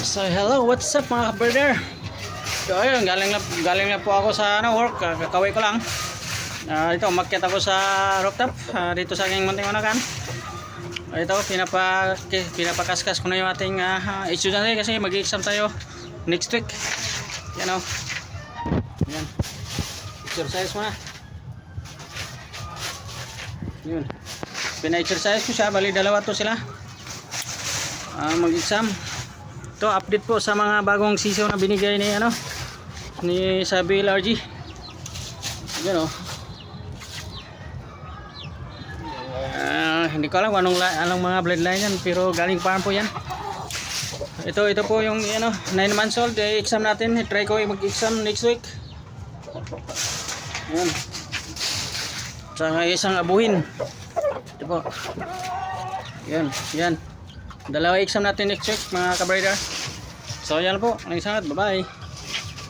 So hello, what's up mga brother? So ayun, galing na po ako sa work, kakaway ko lang. Dito umakyat ako sa rooftop, dito sa aking munting unakan. Ito, pinapakaskas ko na yung ating estudyante kasi mag-exam tayo next week. Yan o. Yan. Exercise mo na. Yun. Pina-exercise ko siya, bali dalawa to sila. Mag-exam. Ito, update po sa mga bagong sisiw na binigay ni Sabi LRG. Yan o. Hindi ko alam anong mga bloodline yan, pero galing farm po yan. Ito po yung 9 months old, exam natin. Try ko mag-exam next week. Yan. Saka isang abuhin. Ito po. Yan. Dalawa exam natin next week mga kabrider. So yan po. Maraming salamat. Bye bye.